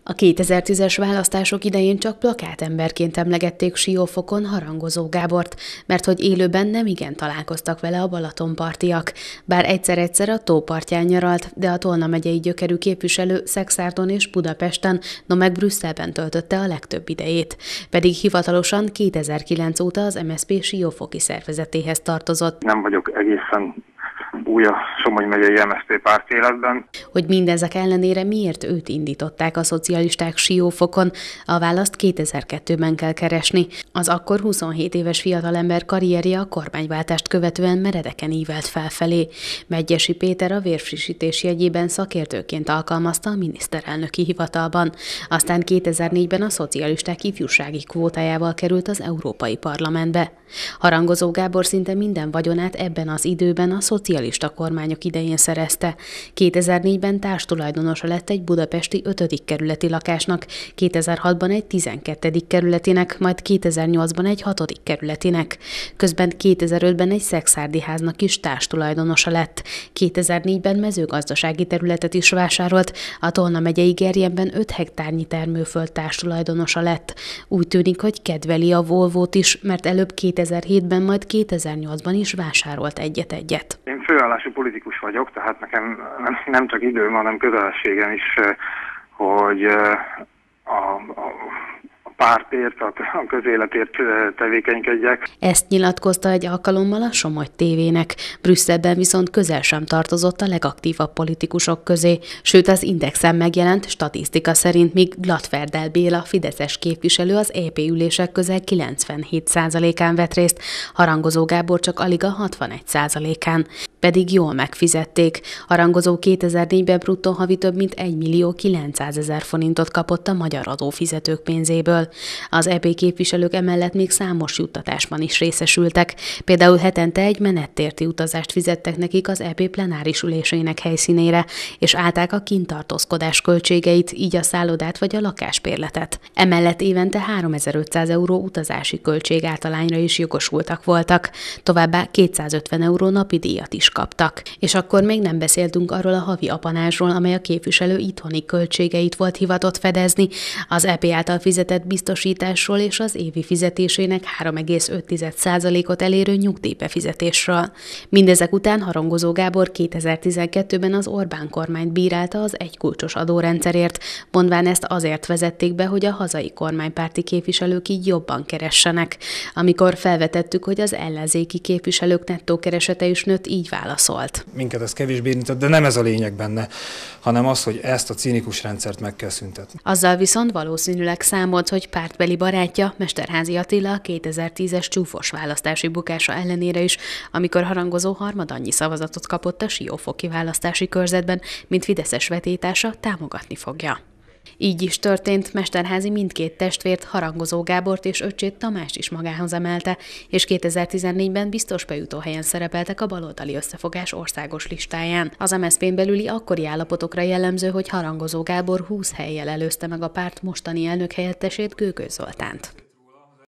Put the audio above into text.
A 2010-es választások idején csak plakátemberként emlegették Siófokon Harangozó Gábort, mert hogy élőben nemigen találkoztak vele a balatonpartiak. Bár egyszer-egyszer a tó partján nyaralt, de a Tolna megyei gyökerű képviselő Szekszárton és Budapesten, no meg Brüsszelben töltötte a legtöbb idejét. Pedig hivatalosan 2009 óta az MSZP siófoki szervezetéhez tartozott. Nem vagyok egészen új a Somogy megyei MSZP párt életben. Hogy mindezek ellenére miért őt indították a szocialisták Siófokon, a választ 2002-ben kell keresni. Az akkor 27 éves fiatalember karrierje a kormányváltást követően meredeken ívelt felfelé. Medgyessy Péter a vérfrissítés jegyében szakértőként alkalmazta a miniszterelnöki hivatalban. Aztán 2004-ben a szocialisták ifjúsági kvótájával került az Európai Parlamentbe. Harangozó Gábor szinte minden vagyonát ebben az időben a szocialista kormányok idején szerezte. 2004-ben társtulajdonosa lett egy budapesti 5. kerületi lakásnak, 2006-ban egy 12. kerületinek, majd 2008-ban egy 6. kerületinek. Közben 2005-ben egy szekszárdi háznak is társtulajdonosa lett. 2004-ben mezőgazdasági területet is vásárolt, a Tolna megyei Gerjenben 5 hektárnyi termőföld társtulajdonosa lett. Úgy tűnik, hogy kedveli a Volvót is, mert előbb 2007-ben, majd 2008-ban is vásárolt egyet-egyet. Én főállású politikus vagyok, tehát nekem nem csak időm, hanem kötelességem is, hogy a pártért, a közéletért tevékenykedjek. Ezt nyilatkozta egy alkalommal a Somogy TV-nek. Brüsszelben viszont közel sem tartozott a legaktívabb politikusok közé. Sőt, az Indexen megjelent statisztika szerint még Glattferdel Béla, fideszes képviselő az EP ülések közel 97%-án vett részt, Harangozó Gábor csak alig a 61%-án. Pedig jól megfizették. Harangozó 2004-ben bruttó havi több mint 1.900.000 forintot kapott a magyar adófizetők pénzéből. Az EP képviselők emellett még számos juttatásban is részesültek. Például hetente egy menettérti utazást fizettek nekik az EP plenáris ülésének helyszínére, és állták a kintartózkodás költségeit, így a szállodát vagy a lakásbérletet. Emellett évente 3500 euró utazási költség általányra is jogosultak voltak. Továbbá 250 euró napi díjat is kaptak. És akkor még nem beszéltünk arról a havi apanázsról, amely a képviselő itthoni költségeit volt hivatott fedezni, az EP által fizetett biztosításról és az évi fizetésének 3,5%-ot elérő nyugdíjbefizetésről. Mindezek után Harangozó Gábor 2012-ben az Orbán kormányt bírálta az egykulcsos adórendszerért, mondván ezt azért vezették be, hogy a hazai kormánypárti képviselők így jobban keressenek. Amikor felvetettük, hogy az ellenzéki képviselők nettó keresete is nőtt, így válaszolt. Minket ez kevésbé érintett, de nem ez a lényeg benne, hanem az, hogy ezt a cinikus rendszert meg kell szüntetni. Azzal viszont valószínűleg számolt, hogy pártbeli barátja, Mesterházy Attila a 2010-es csúfos választási bukása ellenére is, amikor Harangozó harmadannyi szavazatot kapott a siófoki választási körzetben, mint fideszes vetétársa, támogatni fogja. Így is történt, Mesterházy mindkét testvért, Harangozó Gábort és öccsét Tamást is magához emelte, és 2014-ben biztos bejutó helyen szerepeltek a baloldali összefogás országos listáján. Az MSZP-n belüli akkori állapotokra jellemző, hogy Harangozó Gábor 20 hellyel előzte meg a párt mostani elnökhelyettesét, Gőgös Zoltánt.